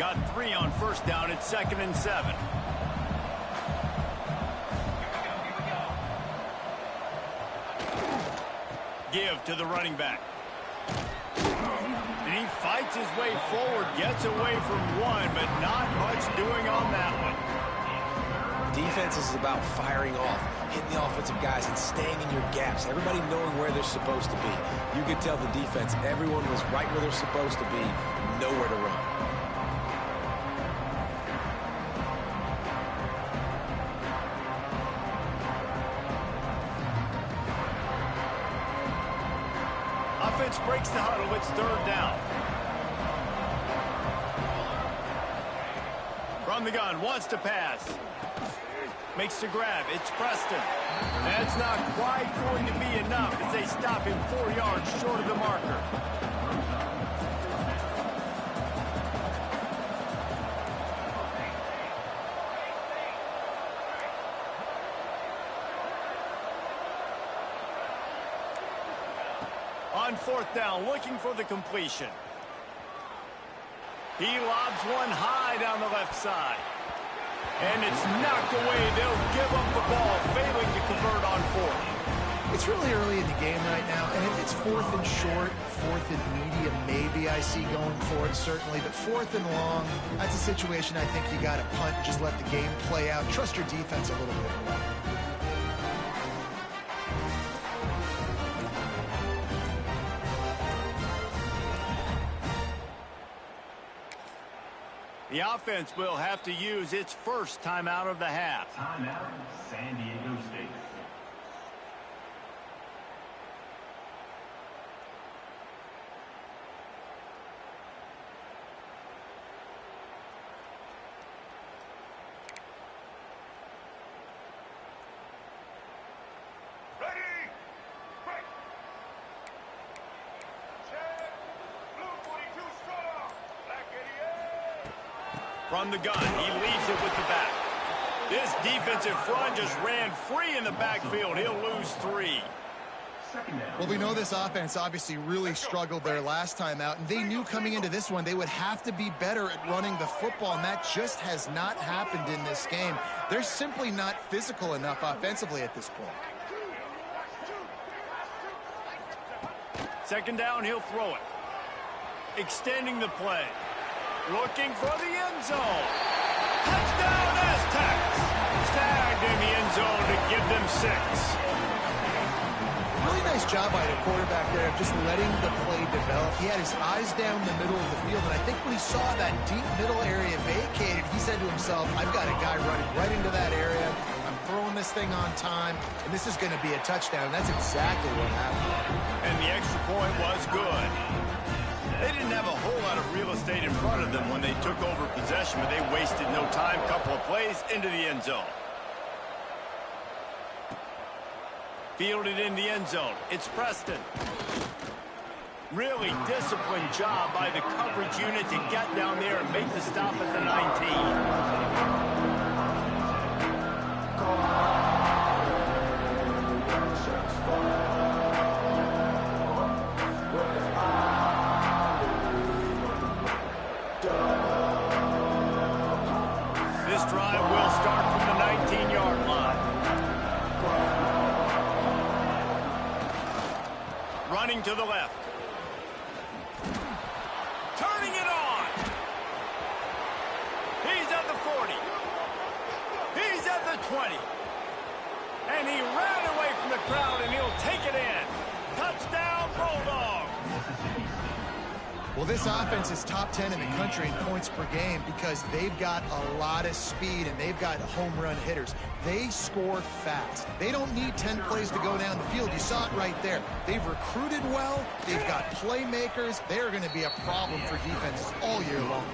got 3 on first down. It's 2nd and 7. Give to the running back. And he fights his way forward, gets away from one, but not much doing on that one. Defense is about firing off, hitting the offensive guys and staying in your gaps, everybody knowing where they're supposed to be. You could tell the defense, everyone was right where they're supposed to be, nowhere to run. Offense breaks the huddle. It's 3rd down. From the gun, wants to pass. Makes the grab. It's Preston. That's not quite going to be enough as they stop him 4 yards short of the marker. On 4th down, looking for the completion. He lobs one high down the left side. And it's knocked away. They'll give up the ball, failing to convert on 4th. It's really early in the game right now, and if it's 4th and short, 4th and medium, maybe I see going for it, certainly. But 4th and long, that's a situation I think you got to punt and just let the game play out. Trust your defense a little bit more. The offense will have to use its first timeout of the half. Timeout, San Diego State. From the gun, he leaves it with the back. This defensive front just ran free in the backfield. He'll lose 3. Well, we know this offense obviously really struggled their last time out, and they knew coming into this one they would have to be better at running the football, and that just has not happened in this game. They're simply not physical enough offensively at this point. 2nd down, he'll throw it. Extending the play. Looking for the end zone. Touchdown, Aztecs. Tagged in the end zone to give them 6. Really nice job by the quarterback there of just letting the play develop. He had his eyes down the middle of the field, and I think when he saw that deep middle area vacated, he said to himself, I've got a guy running right into that area. I'm throwing this thing on time, and this is going to be a touchdown. And that's exactly what happened. And the extra point was good. They didn't have a whole lot of real estate in front of them when they took over possession, but they wasted no time. Couple of plays into the end zone. Fielded in the end zone. It's Preston. Really disciplined job by the coverage unit to get down there and make the stop at the 19. This drive will start from the 19-yard line. Running to the left. Turning it on. He's at the 40. He's at the 20. And he ran away from the crowd, and he'll take it in. Touchdown, Bulldogs. Well, this offense is top 10 in the country in points per game because they've got a lot of speed and they've got home run hitters. They score fast. They don't need 10 plays to go down the field. You saw it right there. They've recruited well. They've got playmakers. They're going to be a problem for defenses all year long.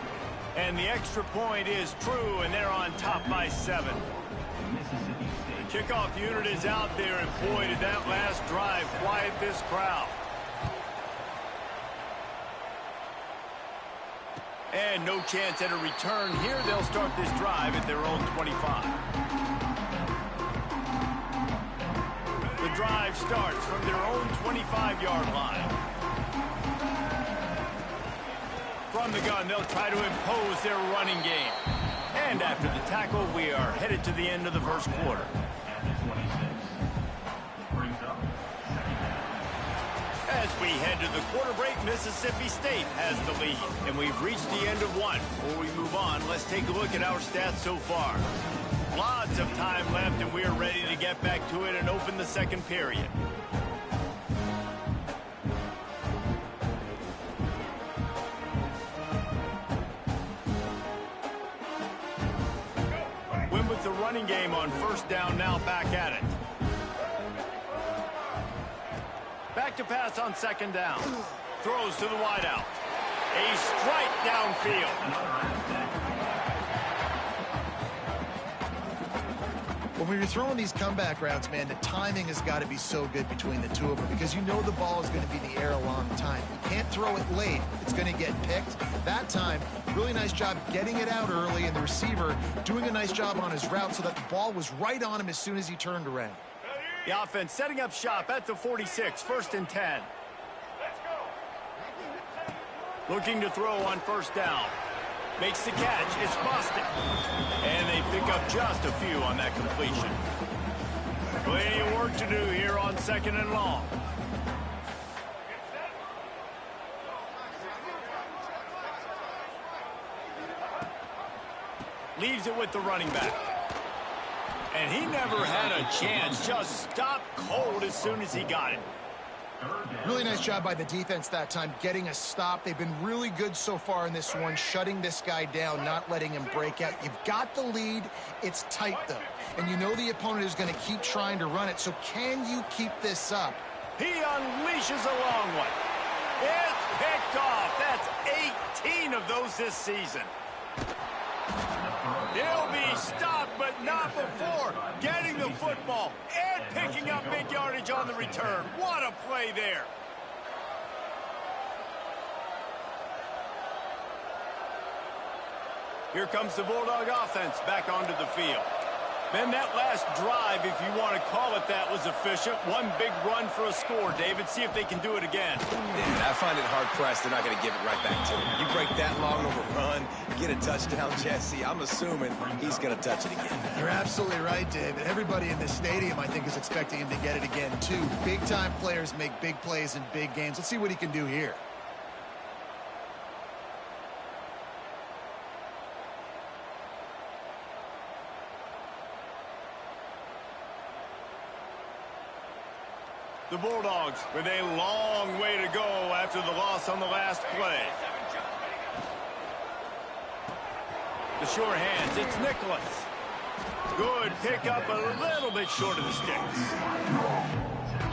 And the extra point is true, and they're on top by 7. The kickoff unit is out there, and boy, did that last drive quiet this crowd. And no chance at a return here. They'll start this drive at their own 25. The drive starts from their own 25-yard line. From From the gun, they'll try to impose their running game. And after the tackle, we are headed to the end of the first quarter. As we head to the quarter break, Mississippi State has the lead. And we've reached the end of one. Before we move on, let's take a look at our stats so far. Lots of time left, and we are ready to get back to it and open the second period. Win with the running game on first down, now back at it. Back to pass on second down. Throws to the wideout. A strike downfield. When you're throwing these comeback routes, man, the timing has got to be so good between the two of them because you know the ball is going to be in the air a long time. You can't throw it late. It's going to get picked. That time, really nice job getting it out early, and the receiver doing a nice job on his route so that the ball was right on him as soon as he turned around. The offense setting up shop at the 46, 1st and 10. Looking to throw on first down. Makes the catch. It's busted. And they pick up just a few on that completion. Plenty of work to do here on second and long. Leaves it with the running back. And he never had a chance. Just stopped cold as soon as he got it. Really nice job by the defense that time, getting a stop. They've been really good so far in this one, shutting this guy down, not letting him break out. You've got the lead. It's tight, though. And you know the opponent is going to keep trying to run it. So can you keep this up? He unleashes a long one. It's picked off. That's 18 of those this season. He'll be stopped, but not before getting the football and picking up big yardage on the return. What a play there. Here comes the Bulldog offense back onto the field. Then that last drive, if you want to call it that, was efficient. One big run for a score, David. See if they can do it again. Yeah, I find it hard-pressed they're not going to give it right back to him. You break that long of a run, get a touchdown, Jesse, I'm assuming he's going to touch it again. You're absolutely right, David. Everybody in the stadium, I think, is expecting him to get it again, too. Big-time players make big plays in big games. Let's see what he can do here. The Bulldogs with a long way to go after the loss on the last play. The sure hands, it's Nicholas. Good pickup, a little bit short of the sticks.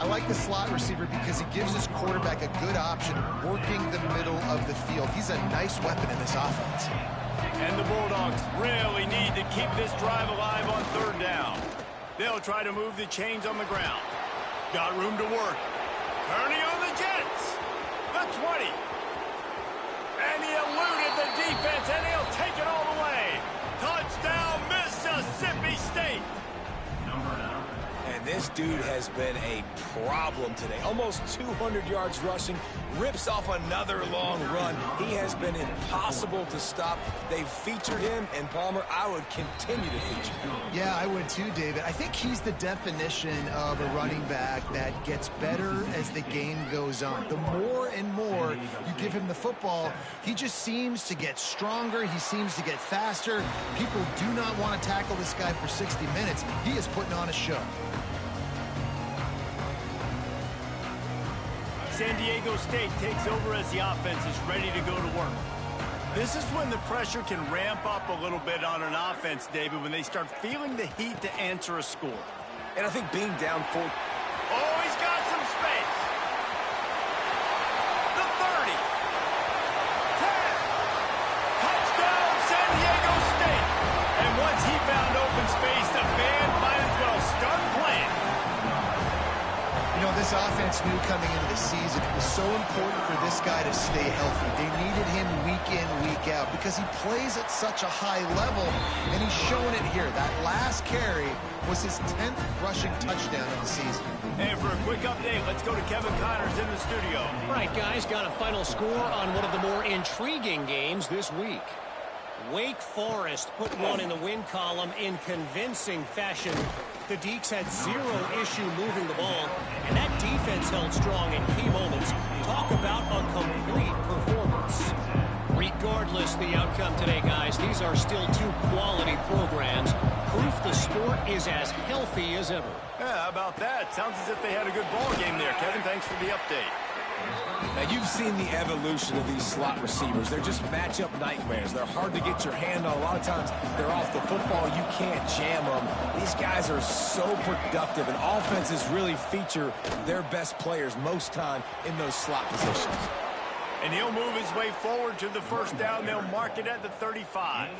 I like the slot receiver because he gives his quarterback a good option working the middle of the field. He's a nice weapon in this offense. And the Bulldogs really need to keep this drive alive on third down. They'll try to move the chains on the ground. Got room to work. Turning on the Jets. The 20. And he eluded the defense, and he'll take it all the way. Touchdown, Mississippi State. And this dude has been a problem today. Almost 200 yards rushing. Rips off another long run. He has been impossible to stop. They've featured him, and Palmer, I would continue to feature him. Yeah, I would too, David. I think he's the definition of a running back that gets better as the game goes on. The more and more you give him the football, he just seems to get stronger. He seems to get faster. People do not want to tackle this guy for 60 minutes. He is putting on a show. San Diego State takes over as the offense is ready to go to work. This is when the pressure can ramp up a little bit on an offense, David, when they start feeling the heat to answer a score. And I think being down 4... Oh, he's got some space. The 30. 10. Touchdown, San Diego State. And once he found open space, the band might as well start playing. You know, this offense knew coming into the season it was so important for this guy to stay healthy. They needed him week in, week out because he plays at such a high level, and he's showing it here. That last carry was his 10th rushing touchdown of the season. And for a quick update, let's go to Kevin Connors in the studio. Right, guys, got a final score on one of the more intriguing games this week. Wake Forest put one in the win column in convincing fashion. The Deacs had zero issue moving the ball, and that defense held strong in key moments. Talk about a complete performance. Regardless the outcome today, guys, these are still two quality programs. Proof the sport is as healthy as ever. Yeah, how about that? Sounds as if they had a good ball game there. Kevin, thanks for the update. Now, you've seen the evolution of these slot receivers. They're just matchup nightmares. They're hard to get your hand on. A lot of times, they're off the football. You can't jam them. These guys are so productive, and offenses really feature their best players most time in those slot positions. And he'll move his way forward to the first down. They'll mark it at the 35.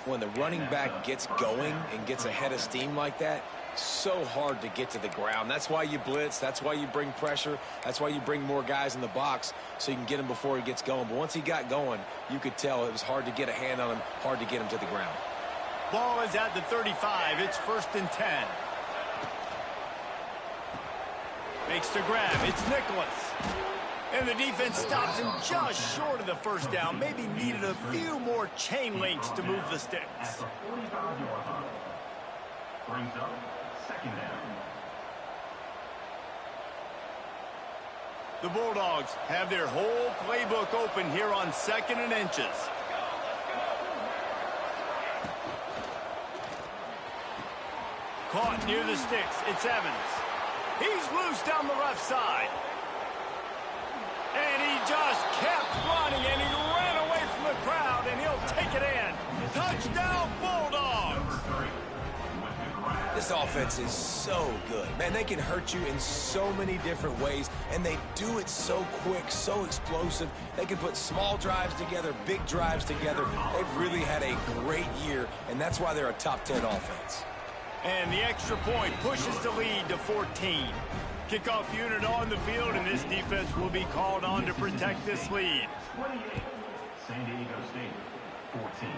When the running back gets going and gets ahead of steam like that, so hard to get to the ground. That's why you blitz. That's why you bring pressure. That's why you bring more guys in the box so you can get him before he gets going. But once he got going, you could tell it was hard to get a hand on him, hard to get him to the ground. Ball is at the 35. It's 1st and 10. Makes the grab. It's Nicholas. And the defense stops him just short of the first down. Maybe needed a few more chain links to move the sticks. At the 45-yard line. Brings up 2nd down. The Bulldogs have their whole playbook open here on 2nd and inches. Caught near the sticks. It's Evans. He's loose down the left side. And he just kept running, and he ran away from the crowd, and he'll take it in. Touchdown, Bulldogs! This offense is so good. Man, they can hurt you in so many different ways, and they do it so quick, so explosive. They can put small drives together, big drives together. They've really had a great year, and that's why they're a top 10 offense. And the extra point pushes the lead to 14. Kickoff unit on the field, and this defense will be called on to protect this lead. 28. San Diego State, 14.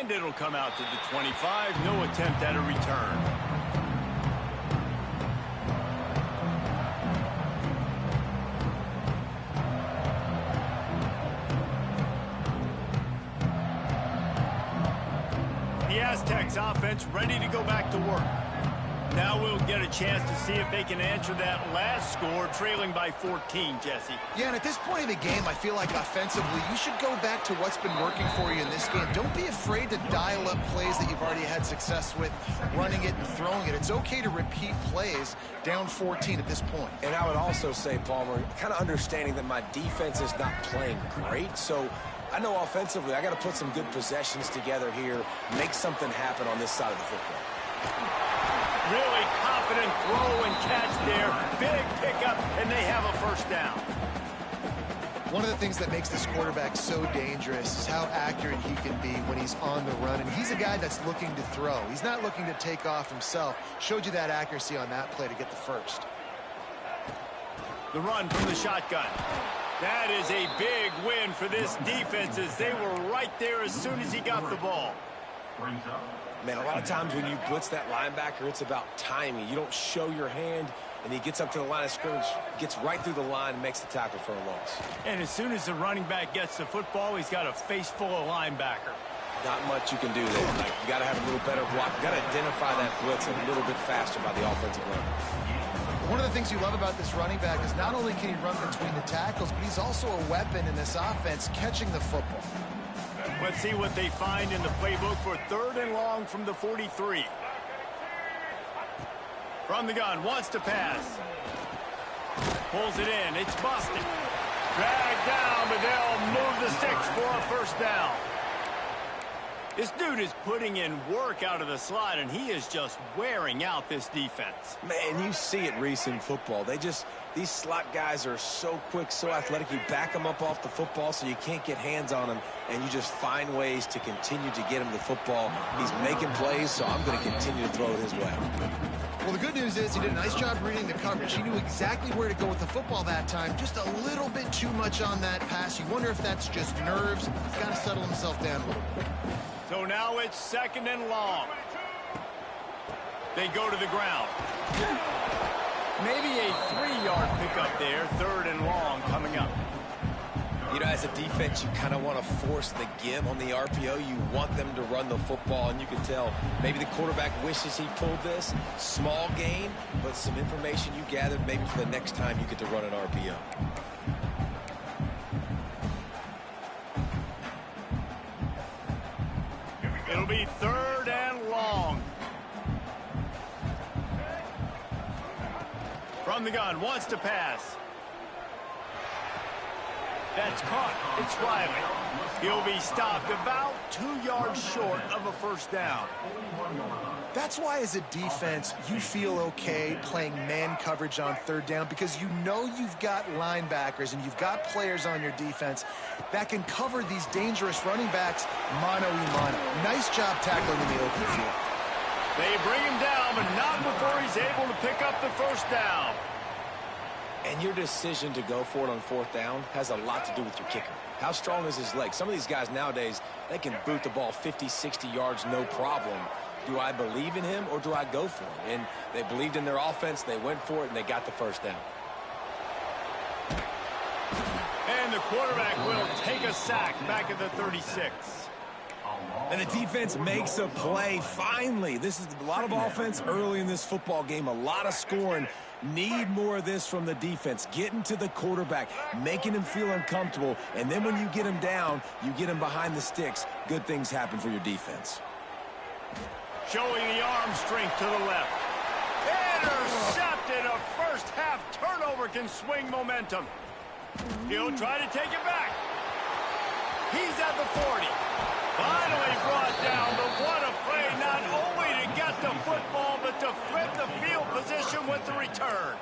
And it'll come out to the 25. No attempt at a return. The Aztecs offense ready to go back to work. Now we'll get a chance to see if they can answer that last score, trailing by 14, Jesse. Yeah, and at this point in the game, I feel like offensively, you should go back to what's been working for you in this game. Don't be afraid to dial up plays that you've already had success with, running it and throwing it. It's okay to repeat plays down 14 at this point. And I would also say, Palmer, kind of understanding that my defense is not playing great, so I know offensively I got to put some good possessions together here, make something happen on this side of the football. Really confident throw and catch there. Big pickup, and they have a first down. One of the things that makes this quarterback so dangerous is how accurate he can be when he's on the run. And he's a guy that's looking to throw. He's not looking to take off himself. Showed you that accuracy on that play to get the first. The run from the shotgun. That is a big win for this defense as they were right there as soon as he got the ball. Brings up. Man, a lot of times when you blitz that linebacker, it's about timing. You don't show your hand, and he gets up to the line of scrimmage, gets right through the line, and makes the tackle for a loss. And as soon as the running back gets the football, he's got a face full of linebacker. Not much you can do there. Like, you got to have a little better block. You got to identify that blitz a little bit faster by the offensive line. One of the things you love about this running back is not only can he run between the tackles, but he's also a weapon in this offense, catching the football. Let's see what they find in the playbook for 3rd and long from the 43. From the gun, wants to pass. Pulls it in, it's busted. Dragged down, but they'll move the sticks for a first down. This dude is putting in work out of the slot, and he is just wearing out this defense. Man, you see it, Reese, in football. These slot guys are so quick, so athletic. You back them up off the football so you can't get hands on them, and you just find ways to continue to get him the football. He's making plays, so I'm going to continue to throw it his way. Well, the good news is he did a nice job reading the coverage. He knew exactly where to go with the football that time. Just a little bit too much on that pass. You wonder if that's just nerves. He's got to settle himself down a little bit. So now it's 2nd and long. They go to the ground. Maybe a 3-yard pickup there. 3rd and long coming up. You know, as a defense, you kind of want to force the give on the RPO. You want them to run the football, and you can tell maybe the quarterback wishes he pulled this. Small gain, but some information you gathered maybe for the next time you get to run an RPO. It'll be 3rd and long. From the gun, wants to pass. That's caught. It's Riley. He'll be stopped about 2 yards short of a 1st down. That's why, as a defense, you feel okay playing man coverage on 3rd down, because you know you've got linebackers and you've got players on your defense that can cover these dangerous running backs mano-a-mano. Nice job tackling in the open field. They bring him down, but not before he's able to pick up the 1st down. And your decision to go for it on 4th down has a lot to do with your kicker. How strong is his leg? Some of these guys nowadays, they can boot the ball 50, 60 yards, no problem. Do I believe in him or do I go for it? And they believed in their offense, they went for it, and they got the 1st down. And the quarterback will take a sack back at the 36. And the defense makes a play, finally. This is a lot of offense early in this football game, a lot of scoring. Need more of this from the defense. Getting to the quarterback, making him feel uncomfortable, and then when you get him down, you get him behind the sticks. Good things happen for your defense. Showing the arm strength to the left. Intercepted. A 1st half turnover can swing momentum. He'll try to take it back. He's at the 40. Finally brought down, but what a play, not only to get the football, but to flip the field position with the return.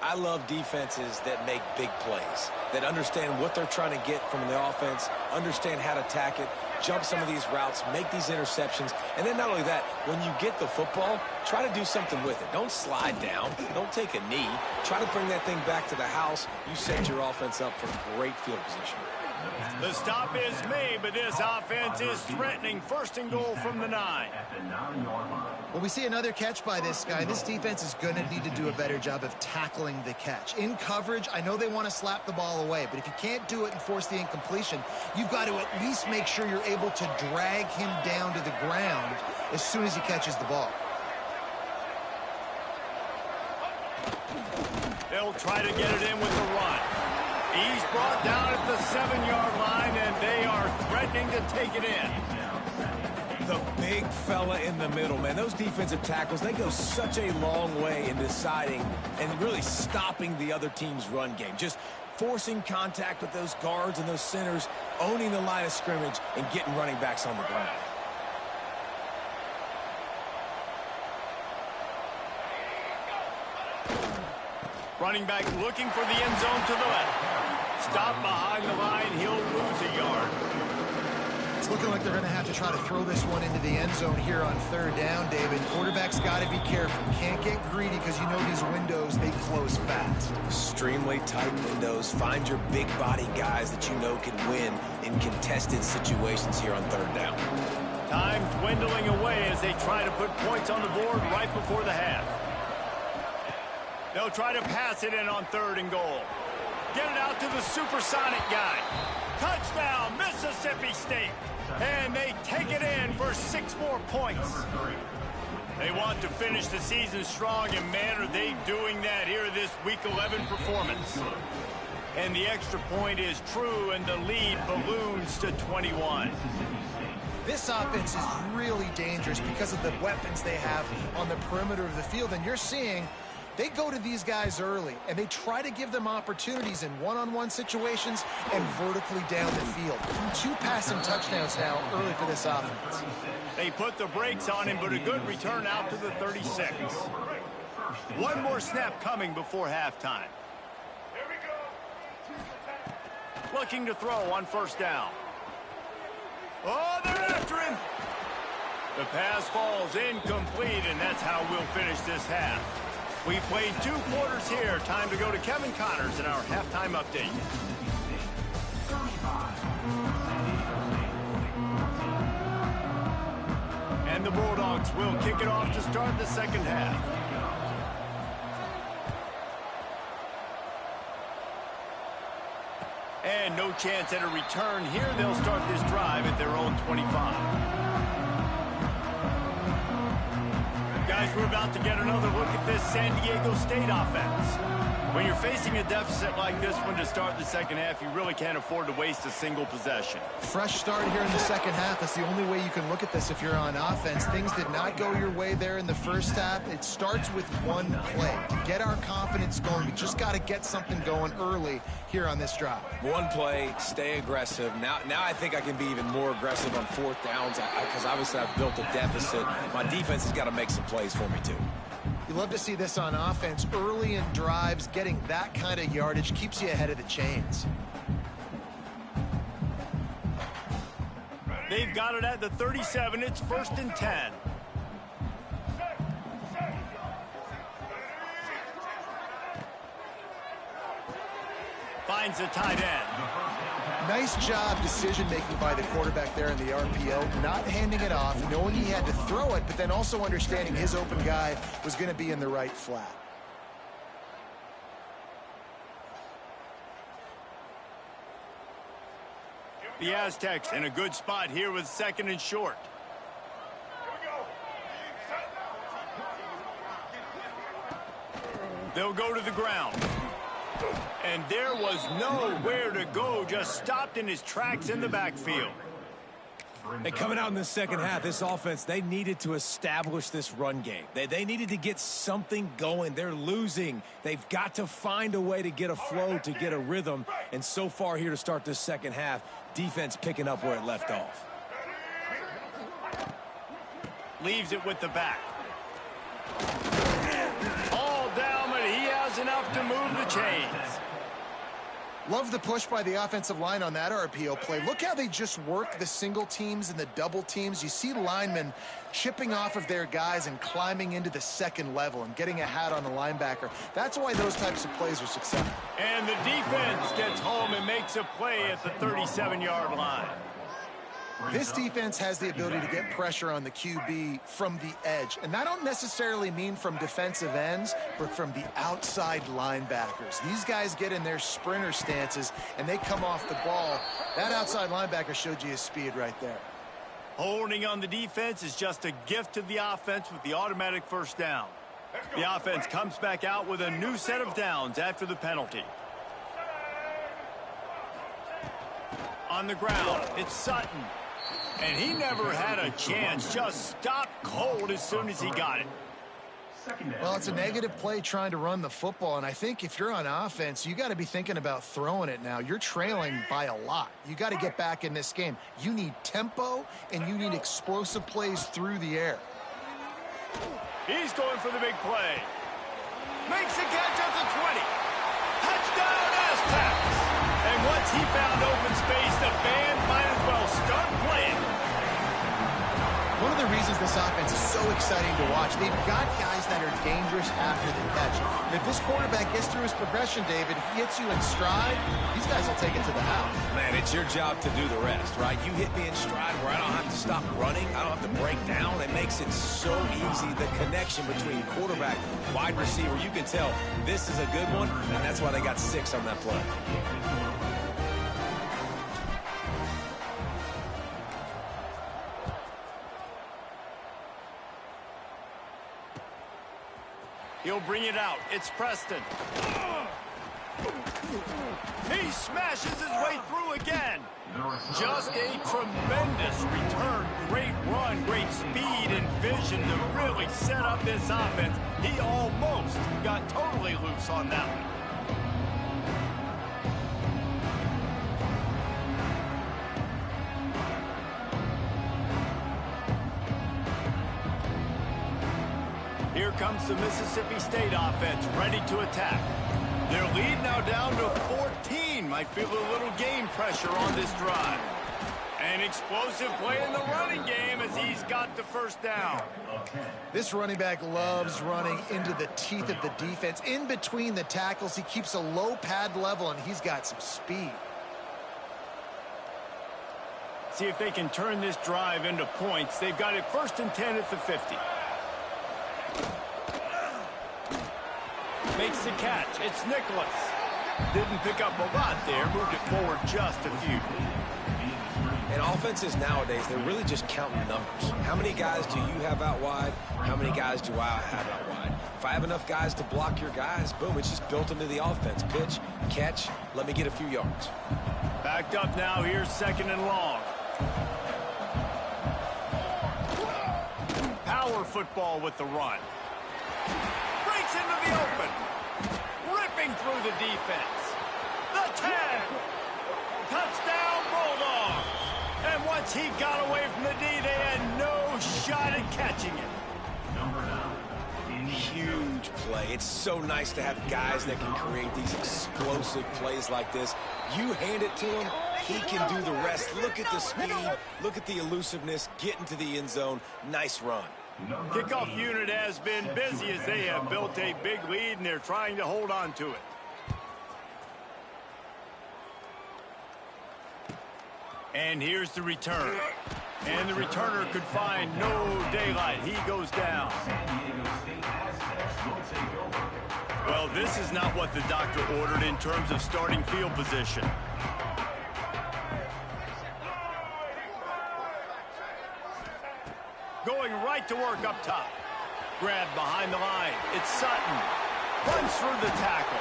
I love defenses that make big plays, that understand what they're trying to get from the offense, understand how to attack it, jump some of these routes, make these interceptions, and then not only that, when you get the football, try to do something with it. Don't slide down. Don't take a knee. Try to bring that thing back to the house. You set your offense up for great field position. The stop is made, but this offense is threatening. 1st and goal from the 9. Well, we see another catch by this guy. This defense is going to need to do a better job of tackling the catch. In coverage, I know they want to slap the ball away, but if you can't do it and force the incompletion, you've got to at least make sure you're able to drag him down to the ground as soon as he catches the ball. They'll try to get it in with the run. He's brought down at the 7-yard line, and they are threatening to take it in. The big fella in the middle, man. Those defensive tackles, they go such a long way in deciding and really stopping the other team's run game. Just forcing contact with those guards and those centers, owning the line of scrimmage, and getting running backs on the ground. Running back looking for the end zone to the left. Stop behind the line. He'll lose a yard. It's looking like they're going to have to try to throw this one into the end zone here on 3rd down, David. Quarterback's got to be careful. Can't get greedy because you know these windows, they close fast. Extremely tight windows. Find your big body guys that you know can win in contested situations here on 3rd down. Time dwindling away as they try to put points on the board right before the half. They'll try to pass it in on 3rd and goal. Get it out to the supersonic guy. Touchdown, Mississippi State. And they take it in for 6 more points. They want to finish the season strong, and man, are they doing that here this Week 11 performance. And the extra point is true, and the lead balloons to 21. This offense is really dangerous because of the weapons they have on the perimeter of the field, and you're seeing they go to these guys early, and they try to give them opportunities in one-on-one situations and vertically down the field. 2 passing touchdowns now early for this offense. They put the brakes on him, but a good return out to the 36. 1 more snap coming before halftime. Looking to throw on 1st down. Oh, they're after him. The pass falls incomplete, and that's how we'll finish this half. We played 2 quarters here. Time to go to Kevin Connors in our halftime update. And the Bulldogs will kick it off to start the second half. And no chance at a return here. They'll start this drive at their own 25. Guys, we're about to get another look at this San Diego State offense. When you're facing a deficit like this one to start the second half, you really can't afford to waste a single possession. Fresh start here in the second half. That's the only way you can look at this if you're on offense. Things did not go your way there in the first half. It starts with one play. To get our confidence going, we just got to get something going early here on this drive. One play, stay aggressive. Now I think I can be even more aggressive on 4th downs because obviously I've built a deficit. My defense has got to make some plays for me too. You love to see this on offense. Early in drives, getting that kind of yardage keeps you ahead of the chains. They've got it at the 37. It's 1st and 10. Finds a tight end. Nice job decision-making by the quarterback there in the RPO, not handing it off, knowing he had to throw it, but then also understanding his open guy was going to be in the right flat. The Aztecs in a good spot here with 2nd and short. They'll go to the ground. And there was nowhere to go, just stopped in his tracks in the backfield. And coming out in the second half, this offense, they needed to establish this run game. They needed to get something going. They're losing. They've got to find a way to get a flow, to get a rhythm. And so far here to start this second half, defense picking up where it left off. Leaves it with the back. All down, but he has enough to move the chains. Love the push by the offensive line on that RPO play. Look how they just work the single teams and the double teams. You see linemen chipping off of their guys and climbing into the second level and getting a hat on the linebacker. That's why those types of plays are successful. And the defense gets home and makes a play at the 37-yard line. This defense has the ability to get pressure on the QB from the edge. And I don't necessarily mean from defensive ends, but from the outside linebackers. These guys get in their sprinter stances, and they come off the ball. That outside linebacker showed you his speed right there. Holding on the defense is just a gift to the offense with the automatic 1st down. The offense comes back out with a new set of downs after the penalty. On the ground, it's Sutton. And he never had a chance, just stopped cold as soon as he got it. Well, it's a negative play trying to run the football, and I think if you're on offense, you got to be thinking about throwing it now. You're trailing by a lot. You got to get back in this game. You need tempo, and you need explosive plays through the air. He's going for the big play. Makes the catch at the 20. Touchdown, Aztecs! And once he found open space, the band might as well start playing. One of the reasons this offense is so exciting to watch, they've got guys that are dangerous after the catch. And if this quarterback gets through his progression, David, he hits you in stride, these guys will take it to the house. Man, it's your job to do the rest, right? You hit me in stride where I don't have to stop running. I don't have to break down. It makes it so easy. The connection between quarterback, wide receiver, you can tell this is a good one, and that's why they got 6 on that play. He'll bring it out. It's Preston. He smashes his way through again. Just a tremendous return. Great run, great speed and vision to really set up this offense. He almost got totally loose on that one. Here comes the Mississippi State offense, ready to attack. Their lead now down to 14. Might feel a little game pressure on this drive. An explosive play in the running game as he's got the first down. This running back loves running into the teeth of the defense. In between the tackles, he keeps a low pad level, and he's got some speed. See if they can turn this drive into points. They've got it 1st and 10 at the 50. Makes the catch. It's Nicholas. Didn't pick up a lot there. Moved it forward just a few. And offenses nowadays, they're really just counting numbers. How many guys do you have out wide? How many guys do I have out wide? If I have enough guys to block your guys, boom, it's just built into the offense. Pitch, catch, let me get a few yards. Backed up now. Here's 2nd and long. Power football with the run. Breaks into the open. Ripping through the defense. The 10. Touchdown Bulldogs. And once he got away from the D, they had no shot at catching him. Huge play. It's so nice to have guys that can create these explosive plays like this. You hand it to him, he can do the rest. Look at the speed. Look at the elusiveness. Get into the end zone. Nice run. Kickoff unit has been busy as they have built a big lead, and they're trying to hold on to it. And here's the return. And the returner could find no daylight. He goes down. Well, this is not what the doctor ordered in terms of starting field position. Going right to work up top. Grabbed behind the line. It's Sutton. Runs through the tackle.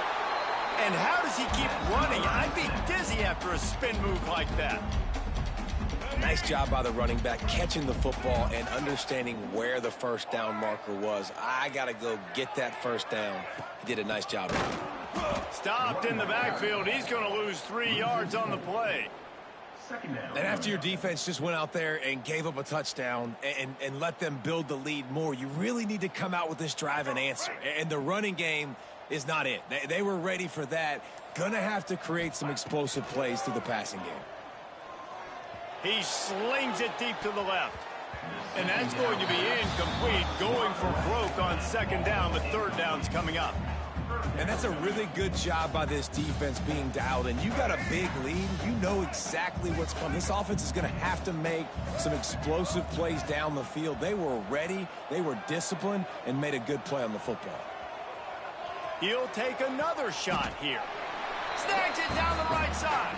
And how does he keep running? I'd be dizzy after a spin move like that. Nice job by the running back catching the football and understanding where the first down marker was. I got to go get that first down. He did a nice job of it. Stopped in the backfield. He's going to lose 3 yards on the play. And after your defense just went out there and gave up a touchdown and let them build the lead more, you really need to come out with this drive and answer. And the running game is not it. They were ready for that. Gonna have to create some explosive plays through the passing game. He slings it deep to the left. And that's going to be incomplete. Going for broke on 2nd down. The 3rd down's coming up. And that's a really good job by this defense being dialed in. You got a big lead. You know exactly what's coming. This offense is going to have to make some explosive plays down the field. They were ready. They were disciplined and made a good play on the football. He'll take another shot here. Snags it down the right side.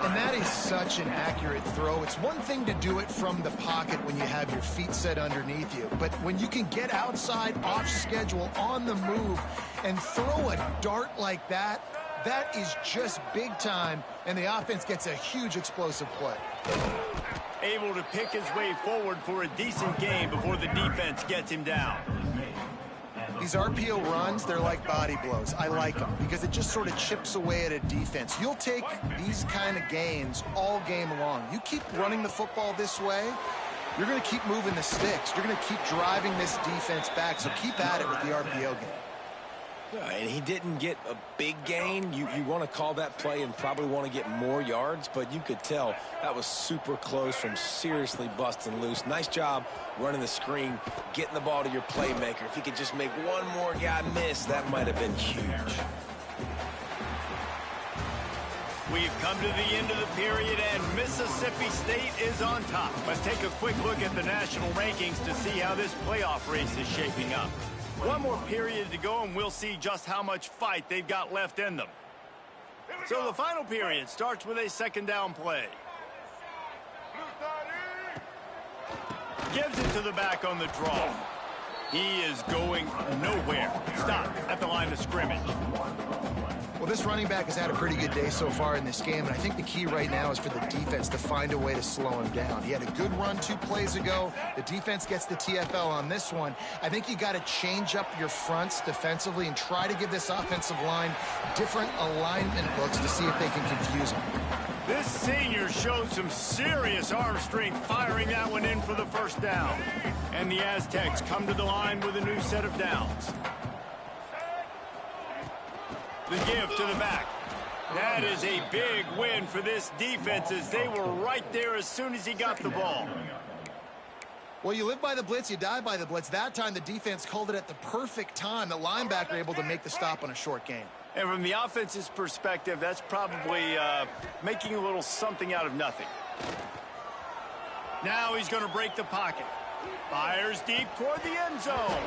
And that is such an accurate throw. It's one thing to do it from the pocket when you have your feet set underneath you, but when you can get outside, off schedule, on the move, and throw a dart like that, that is just big time, and the offense gets a huge explosive play. Able to pick his way forward for a decent gain before the defense gets him down. These RPO runs, they're like body blows. I like them because it just sort of chips away at a defense. You'll take these kind of gains all game long. You keep running the football this way, you're going to keep moving the sticks. You're going to keep driving this defense back, so keep at it with the RPO game. Yeah, and he didn't get a big gain. You want to call that play and probably want to get more yards, but you could tell that was super close from seriously busting loose. Nice job running the screen, getting the ball to your playmaker. If he could just make one more guy miss, that might have been huge. We've come to the end of the period, and Mississippi State is on top. Let's take a quick look at the national rankings to see how this playoff race is shaping up. One more period to go, and we'll see just how much fight they've got left in them. So the final period starts with a 2nd down play. Gives it to the back on the draw. He is going nowhere. Stop at the line of scrimmage. Well, this running back has had a pretty good day so far in this game, and I think the key right now is for the defense to find a way to slow him down. He had a good run 2 plays ago. The defense gets the TFL on this one. I think you got to change up your fronts defensively and try to give this offensive line different alignment looks to see if they can confuse him. This senior showed some serious arm strength firing that one in for the 1st down. And the Aztecs come to the line with a new set of downs. The give to the back. That is a big win for this defense as they were right there as soon as he got the ball. Well, you live by the blitz, you die by the blitz. That time the defense called it at the perfect time. The linebacker able to make the stop on a short gain. And from the offense's perspective, that's probably making a little something out of nothing. Now he's going to break the pocket. Fires deep toward the end zone.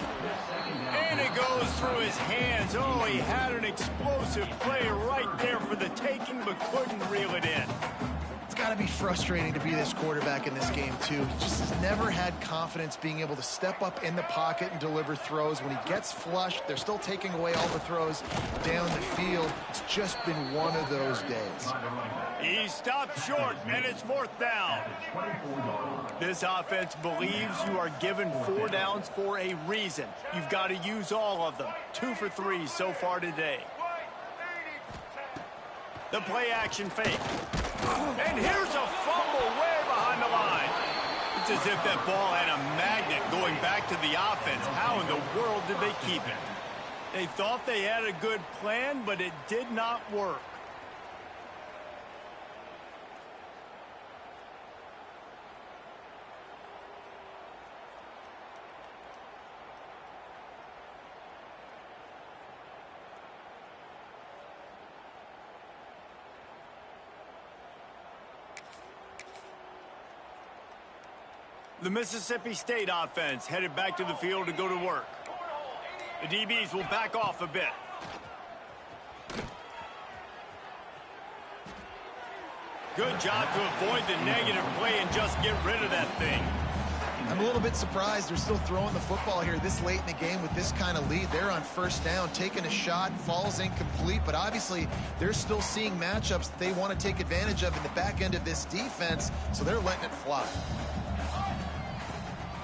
And it goes through his hands. Oh, he had an explosive play right there for the taking, but couldn't reel it in. It's got to be frustrating to be this quarterback in this game, too. He just has never had confidence being able to step up in the pocket and deliver throws. When he gets flushed, they're still taking away all the throws down the field. It's just been one of those days. He stopped short, and it's 4th down. This offense believes you are given 4 downs for a reason. You've got to use all of them. 2 for 3 so far today. The play action fake. And here's a fumble way behind the line. It's as if that ball had a magnet going back to the offense. How in the world did they keep it? They thought they had a good plan, but it did not work. The Mississippi State offense headed back to the field to go to work. The DBs will back off a bit. Good job to avoid the negative play and just get rid of that thing. I'm a little bit surprised they're still throwing the football here this late in the game with this kind of lead. They're on 1st down, taking a shot, falls incomplete, but obviously they're still seeing matchups that they want to take advantage of in the back end of this defense, so they're letting it fly.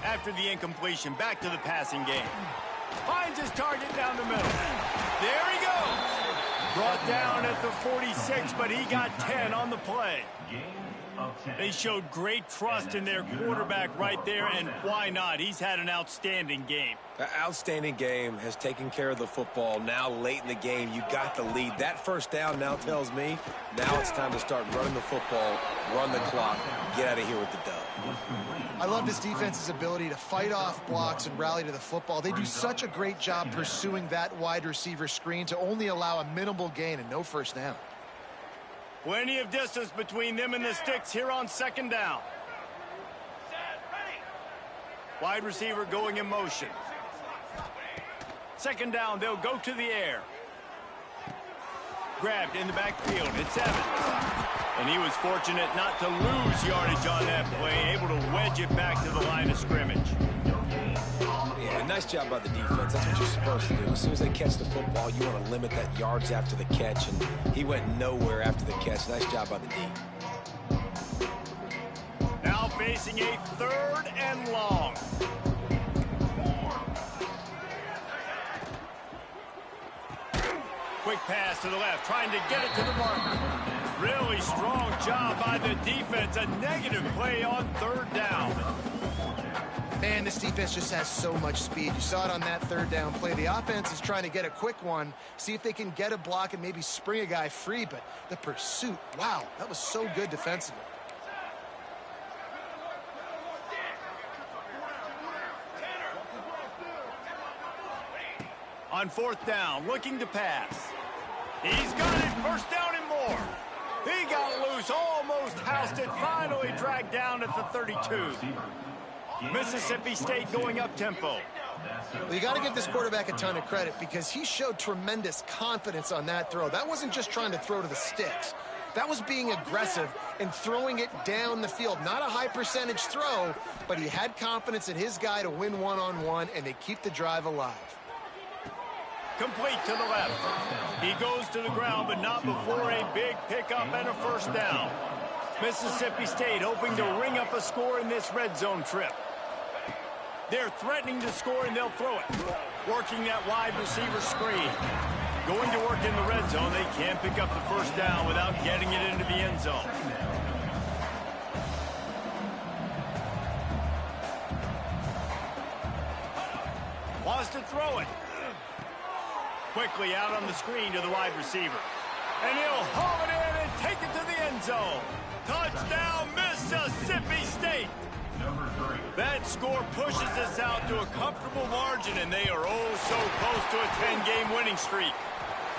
After the incompletion, back to the passing game. Finds his target down the middle. There he goes. Brought down at the 46, but he got 10 on the play. They showed great trust in their quarterback right there, and why not? He's had an outstanding game. An outstanding game, has taken care of the football. Now late in the game, you got the lead. That 1st down now tells me now it's time to start running the football, run the clock, get out of here with the dub. I love this defense's ability to fight off blocks and rally to the football. They do such a great job pursuing that wide receiver screen to only allow a minimal gain and no 1st down. Plenty of distance between them and the sticks here on 2nd down. Wide receiver going in motion. 2nd down, they'll go to the air. Grabbed in the backfield, it's Evans. And he was fortunate not to lose yardage on that play, able to wedge it back to the line of scrimmage. Yeah, nice job by the defense. That's what you're supposed to do. As soon as they catch the football, you want to limit that yards after the catch, and he went nowhere after the catch. Nice job by the D. Now facing a 3rd and long. Quick pass to the left, trying to get it to the marker. Really strong job by the defense. A negative play on 3rd down. Man, this defense just has so much speed. You saw it on that 3rd down play. The offense is trying to get a quick one, see if they can get a block and maybe spring a guy free, but the pursuit, wow, that was so good defensively. On 4th down, looking to pass. He's got it, 1st down and more. He got loose, almost housed it, finally dragged down at the 32. Mississippi State going up-tempo. Well, you got to give this quarterback a ton of credit because he showed tremendous confidence on that throw. That wasn't just trying to throw to the sticks. That was being aggressive and throwing it down the field. Not a high percentage throw, but he had confidence in his guy to win one-on-one, and they keep the drive alive. Complete to the left. He goes to the ground, but not before a big pickup and a 1st down. Mississippi State hoping to ring up a score in this red zone trip. They're threatening to score, and they'll throw it. Working that wide receiver screen. Going to work in the red zone. They can't pick up the 1st down without getting it into the end zone. Wants to throw it. Quickly out on the screen to the wide receiver. And he'll haul it in and take it to the end zone. Touchdown, Mississippi State. Number 3. That score pushes us out to a comfortable margin, and they are oh so close to a 10-game winning streak.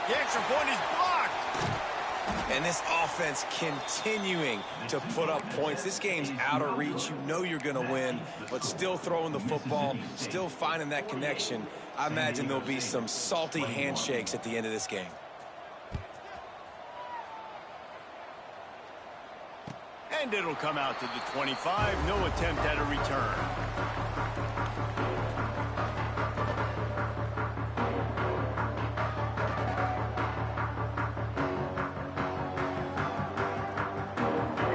The extra point is blocked. And this offense continuing to put up points. This game's out of reach. You know you're going to win, but still throwing the football, still finding that connection. I imagine there'll be some salty handshakes at the end of this game. And it'll come out to the 25. No attempt at a return.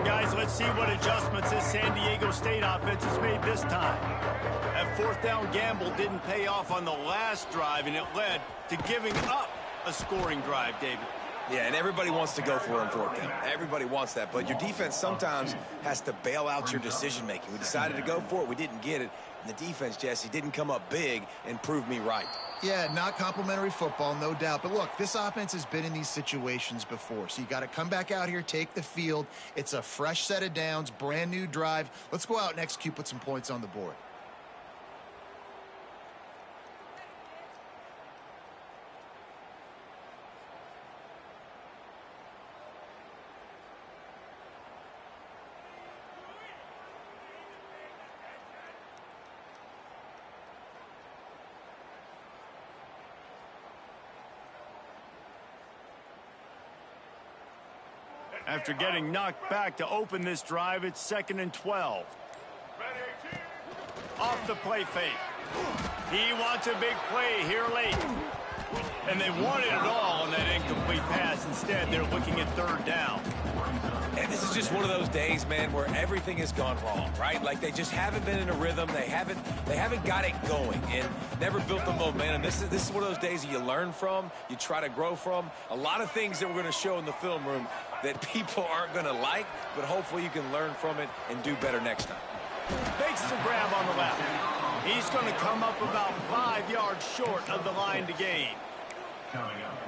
Guys, let's see what adjustments this San Diego State offense has made this time. That fourth down gamble didn't pay off on the last drive, and it led to giving up a scoring drive, David. Yeah, and everybody wants to go for it on fourth down. Everybody wants that, but your defense sometimes has to bail out your decision-making. We decided to go for it. We didn't get it. And the defense, Jesse, didn't come up big and prove me right. Yeah, not complimentary football, no doubt. But look, this offense has been in these situations before. So you got to come back out here, take the field. It's a fresh set of downs, brand new drive. Let's go out and execute, put some points on the board. After getting knocked back to open this drive, it's 2nd and 12. Off the play fake. He wants a big play here late. And they wanted it all on that incomplete pass. Instead, they're looking at 3rd down. And this is just one of those days, man, where everything has gone wrong, right? Like they just haven't been in a rhythm. They haven't got it going and never built the momentum. This is one of those days that you learn from, you try to grow from. A lot of things that we're going to show in the film room that people aren't going to like, but hopefully you can learn from it and do better next time. Makes the grab on the left. He's going to come up about 5 yards short of the line to gain.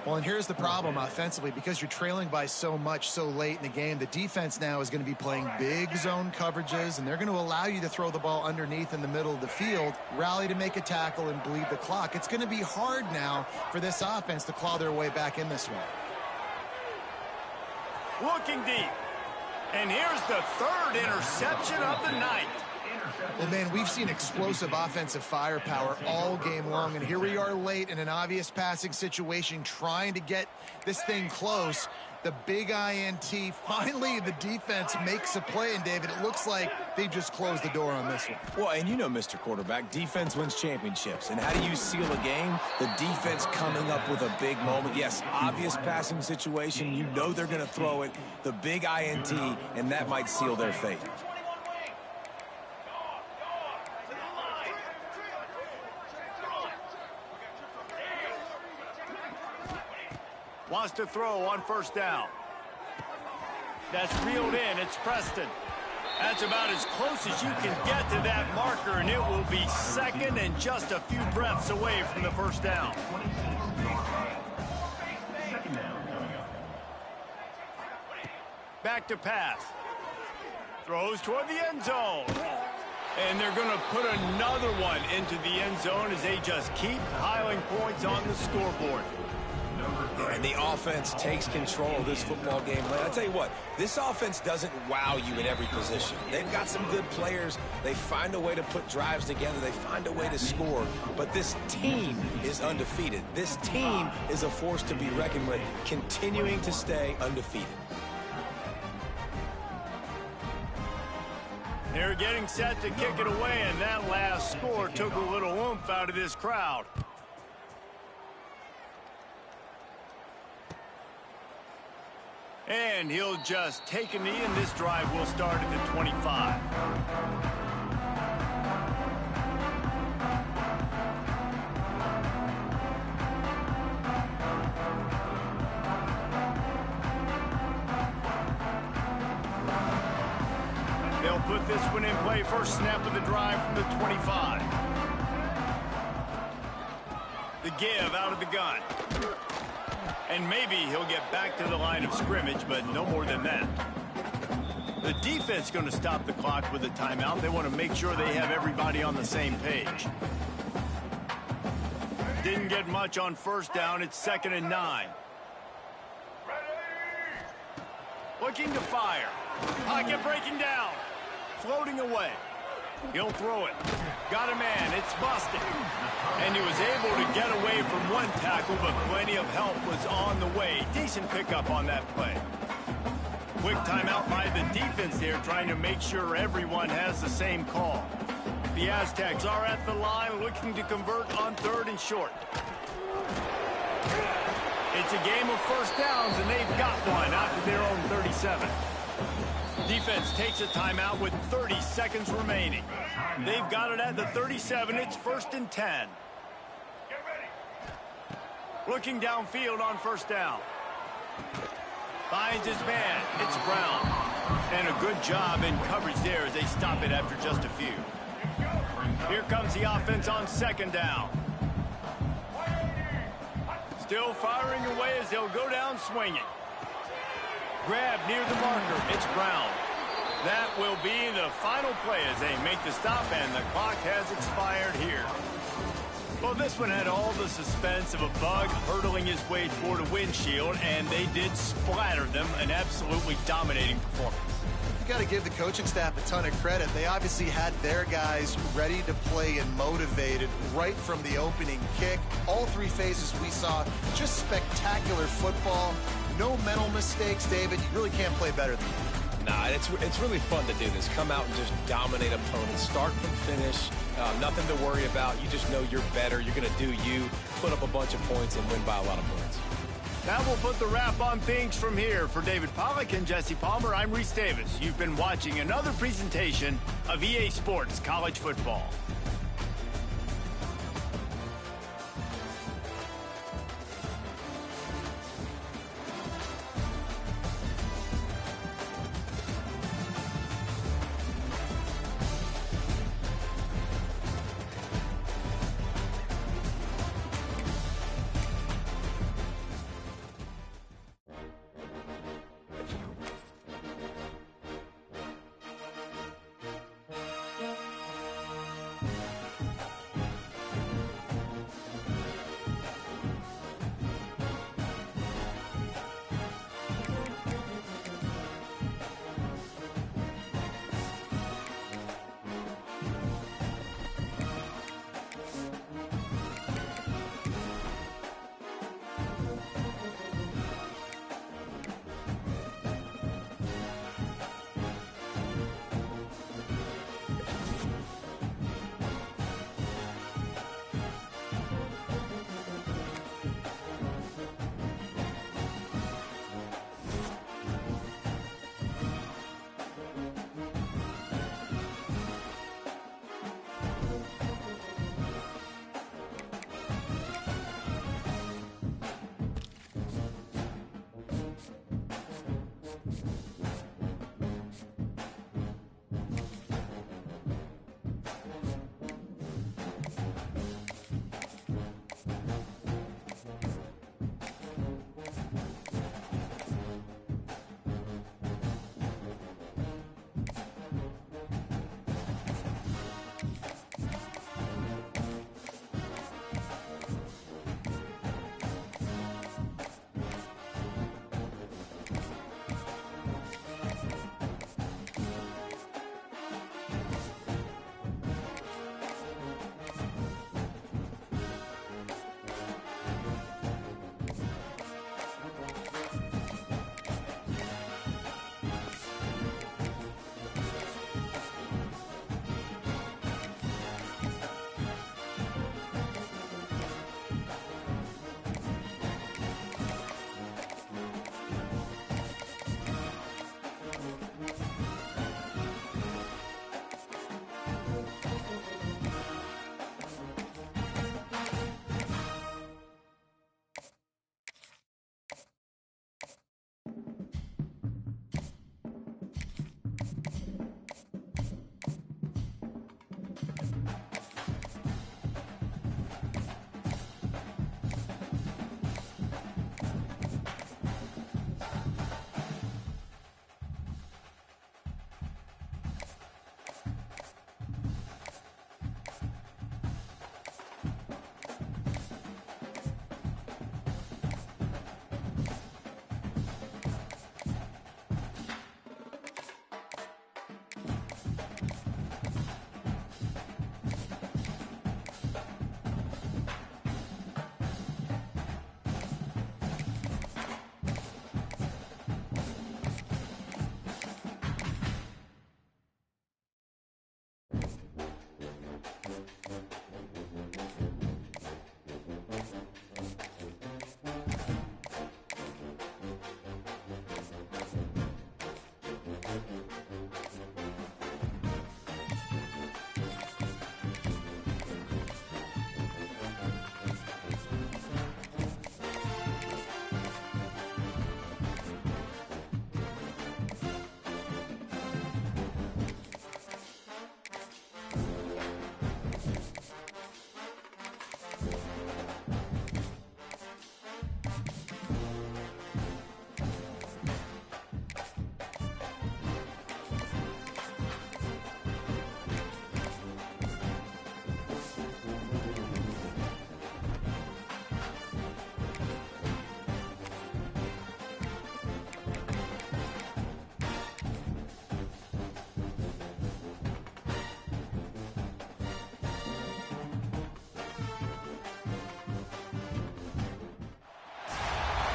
Well, and here's the problem offensively. Because you're trailing by so much so late in the game, the defense now is going to be playing big zone coverages, and they're going to allow you to throw the ball underneath in the middle of the field, rally to make a tackle, and bleed the clock. It's going to be hard now for this offense to claw their way back in this one. Looking deep. And here's the 3rd interception of the night. Well, man, we've seen explosive offensive firepower all game long, and here we are late in an obvious passing situation trying to get this thing close. The big INT. Finally, the defense makes a play, and David, it looks like they just closed the door on this one. Well, and you know, Mr. Quarterback, defense wins championships. And how do you seal a game? The defense coming up with a big moment. Yes, obvious passing situation. You know they're going to throw it. The big INT, and that might seal their fate. Wants to throw on 1st down. That's reeled in. It's Preston. That's about as close as you can get to that marker, and it will be 2nd and just a few breaths away from the 1st down. Back to pass. Throws toward the end zone. And they're going to put another one into the end zone as they just keep piling points on the scoreboard. And the offense takes control of this football game. I'll tell you what, this offense doesn't wow you at every position. They've got some good players. They find a way to put drives together. They find a way to score. But this team is undefeated. This team is a force to be reckoned with, continuing to stay undefeated. They're getting set to kick it away, and that last score took a little oomph out of this crowd. And he'll just take a knee, and this drive will start at the 25. They'll put this one in play. First snap of the drive from the 25. The give out of the gun. And maybe he'll get back to the line of scrimmage, but no more than that. The defense going to stop the clock with a timeout. They want to make sure they have everybody on the same page. Didn't get much on first down. It's 2nd and 9. Looking to fire. Pocket breaking down. Floating away. He'll throw it. Got a man. It's busted. And he was able to get away from one tackle, but plenty of help was on the way. Decent pickup on that play. Quick timeout by the defense there, trying to make sure everyone has the same call. The Aztecs are at the line, looking to convert on 3rd and short. It's a game of first downs, and they've got one out to their own 37. Defense takes a timeout with 30 seconds remaining. They've got it at the 37. It's 1st and 10. Looking downfield on first down. Finds his man. It's Brown. And a good job in coverage there as they stop it after just a few. Here comes the offense on 2nd down. Still firing away as they'll go down swinging. Grab near the marker. It's Brown. That will be the final play as they make the stop, and the clock has expired here. Well, this one had all the suspense of a bug hurtling his way toward a windshield, and they did splatter them. An absolutely dominating performance. You got to give the coaching staff a ton of credit. They obviously had their guys ready to play and motivated right from the opening kick. All 3 phases we saw, just spectacular football. No mental mistakes, David. You really can't play better than that. Nah, it's really fun to do this. Come out and just dominate opponents. Start from finish. Nothing to worry about. You just know you're better. You're going to do you, put up a bunch of points, and win by a lot of points. That will put the wrap on things from here. For David Pollack and Jesse Palmer, I'm Reese Davis. You've been watching another presentation of EA Sports College Football.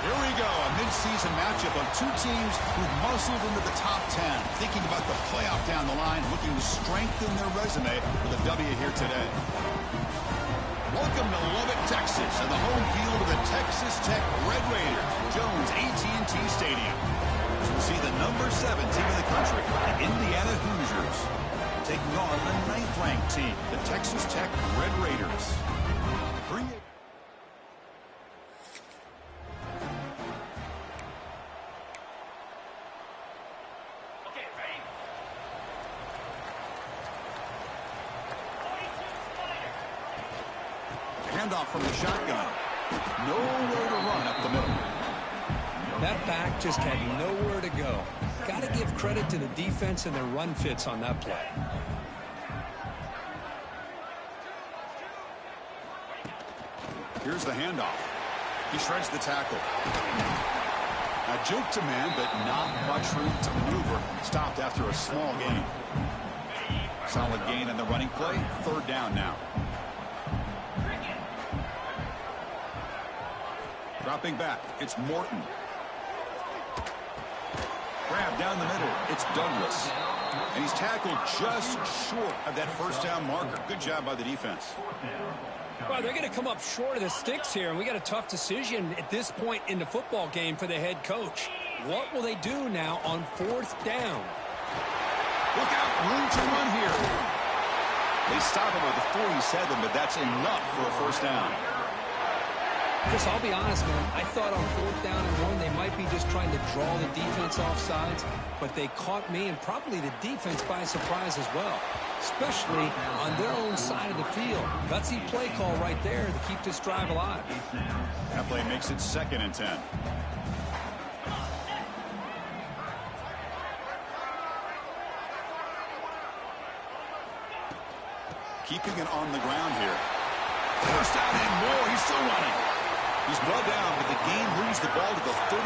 Here we go, a mid-season matchup of two teams who've muscled into the top 10, thinking about the playoff down the line, looking to strengthen their resume with a W here today. Welcome to Lubbock, Texas, and the home field of the Texas Tech Red Raiders, Jones AT&T Stadium. As we see the number 7 team in the country, the Indiana Hoosiers, taking on the 9th-ranked team, the Texas Tech Red Raiders. Handoff from the shotgun. Nowhere to run up the middle. That back just had nowhere to go. Got to give credit to the defense and their run fits on that play. Here's the handoff. He shreds the tackle. A juke to man, but not much room to maneuver. Stopped after a small gain. Solid gain in the running play. 3rd down now. Dropping back, it's Morton. Grab down the middle, it's Douglas. And he's tackled just short of that 1st down marker. Good job by the defense. Well, they're going to come up short of the sticks here, and we got a tough decision at this point in the football game for the head coach. What will they do now on 4th down? Look out, room to run here. They stop him at the 47, but that's enough for a 1st down. Chris, I'll be honest, man. I thought on 4th down and 1, they might be just trying to draw the defense off sides, but they caught me and probably the defense by surprise as well, especially on their own side of the field. Gutsy play call right there to keep this drive alive. That play makes it 2nd and 10. Keeping it on the ground here. 1st down and more. He's still running. He's brought down, but the game moves the ball to the 39.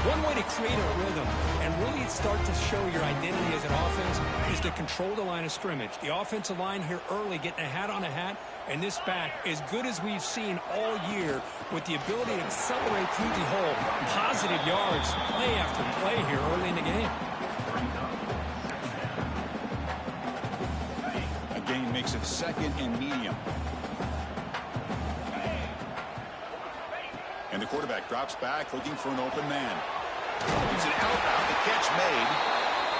One way to create a rhythm and really start to show your identity as an offense is to control the line of scrimmage. The offensive line here early getting a hat on a hat, and this back as good as we've seen all year with the ability to accelerate through the hole. Positive yards, play after play here early in the game. A gain makes it 2nd and medium. And the quarterback drops back looking for an open man. He's an out route. The catch made.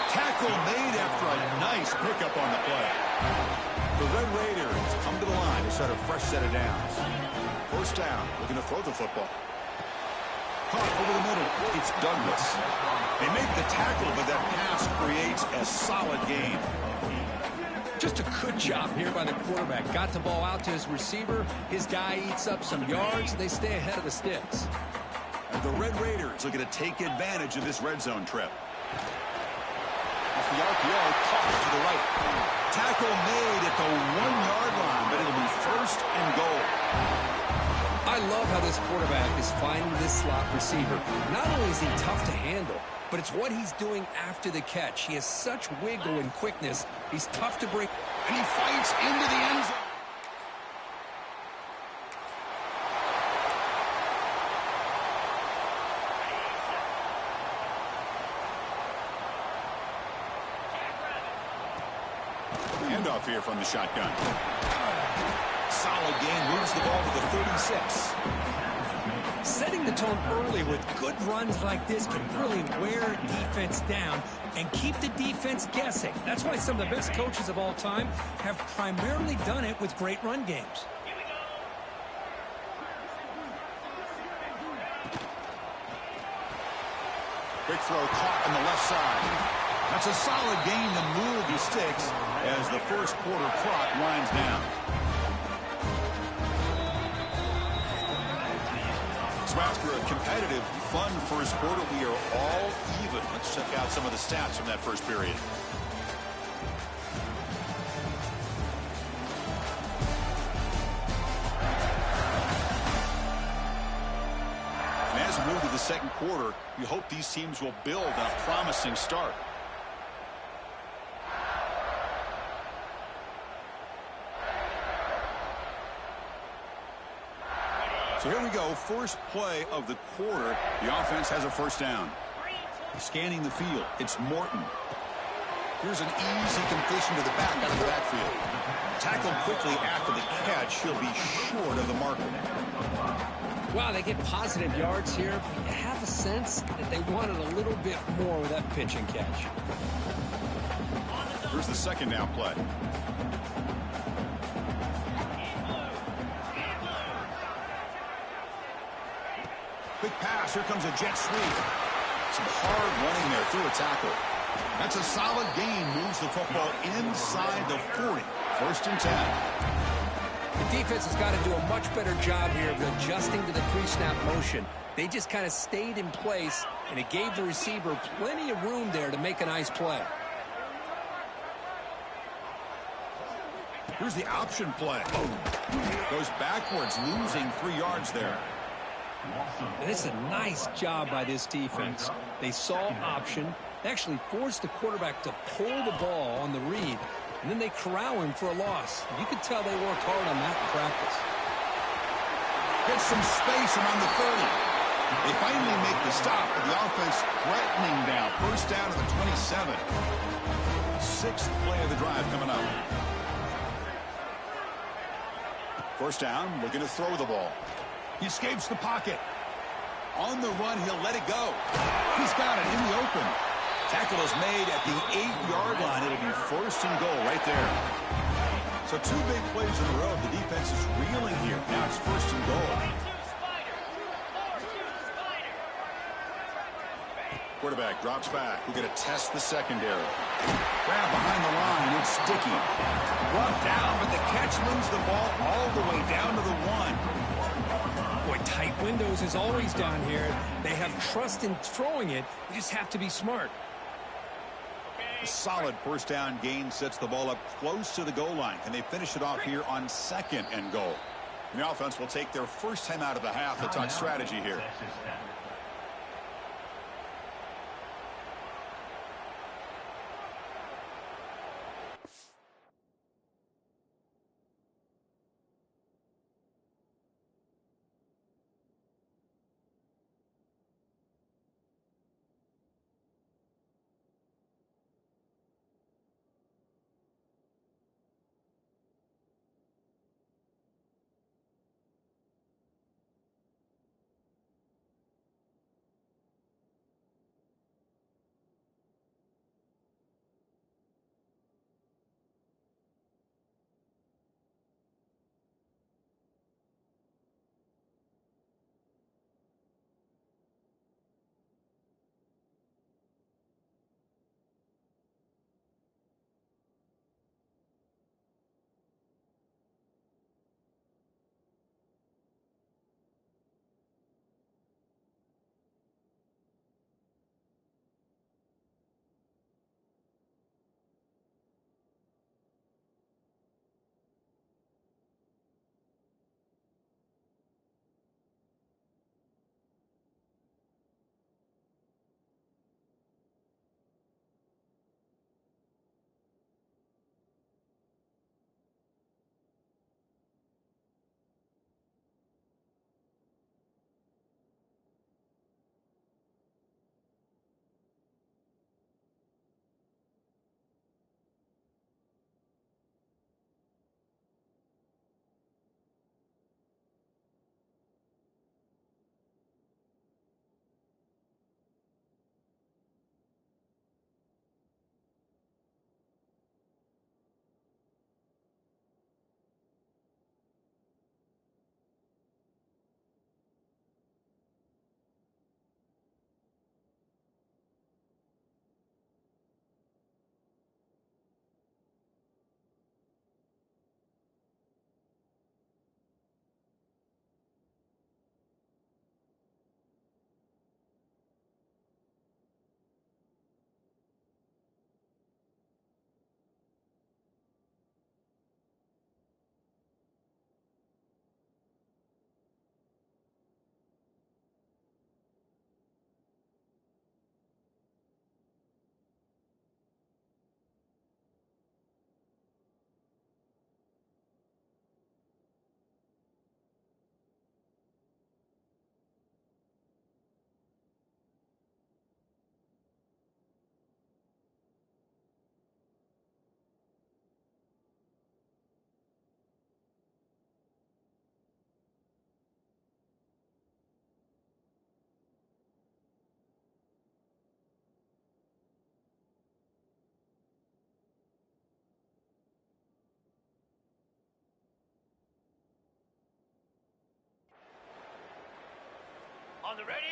Tackle made after a nice pickup on the play. The Red Raiders come to the line to set a fresh set of downs. 1st down, looking to throw the football. Caught over the middle. It's Douglas. They make the tackle, but that pass creates a solid gain. Just a good job here by the quarterback. Got the ball out to his receiver. His guy eats up some yards. They stay ahead of the sticks. And the Red Raiders looking to take advantage of this red zone trip. Off the RPO, caught to the right. Tackle made at the 1-yard line, but it'll be 1st and goal. I love how this quarterback is finding this slot receiver. Not only is he tough to handle, but it's what he's doing after the catch. He has such wiggle and quickness. He's tough to break. And he fights into the end zone. Handoff here from the shotgun. Solid gain, moves the ball to the 36. Setting the tone early with good runs like this can really wear defense down and keep the defense guessing. That's why some of the best coaches of all time have primarily done it with great run games. Quick throw caught on the left side. That's a solid gain to move the sticks as the 1st quarter clock winds down. So after a competitive, fun 1st quarter, we are all even. Let's check out some of the stats from that 1st period. And as we move to the 2nd quarter, we hope these teams will build on a promising start. So here we go, first play of the quarter. The offense has a first down. Scanning the field, it's Morton. Here's an easy completion to the back out of the backfield. Tackled quickly after the catch. He'll be short of the marker. Wow, they get positive yards here. But you have a sense that they wanted a little bit more with that pitch and catch. Here's the second down play. Quick pass. Here comes a jet sweep. Some hard running there through a tackle. That's a solid gain. Moves the football inside the 40. First and 10. The defense has got to do a much better job here of adjusting to the pre-snap motion. They just kind of stayed in place, and it gave the receiver plenty of room there to make a nice play. Here's the option play. Goes backwards, losing 3 yards there. And it's a nice job by this defense. They saw option. They actually forced the quarterback to pull the ball on the read, and then they corral him for a loss. You could tell they worked hard on that in practice. Gets some space around the 30. They finally make the stop, but the offense threatening down. First down to the 27. Sixth play of the drive coming up. First down, looking to throw the ball. He escapes the pocket. On the run, he'll let it go. He's got it in the open. Tackle is made at the 8-yard line. It'll be first and goal right there. So 2 big plays in a row. The defense is reeling here. Now it's first and goal. Quarterback drops back. We're going to test the secondary. Grab behind the line. It's Sticky. Brought down, but the catch moves the ball all the way down to the 1. Boy, tight windows is always down here. They have trust in throwing it. They just have to be smart. A solid first down gain sets the ball up close to the goal line. Can they finish it off here on second and goal? And the offense will take their first time out of the half to talk strategy here.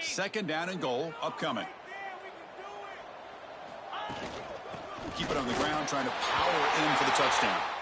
Second down and goal upcoming. Keep it on the ground, trying to power in for the touchdown.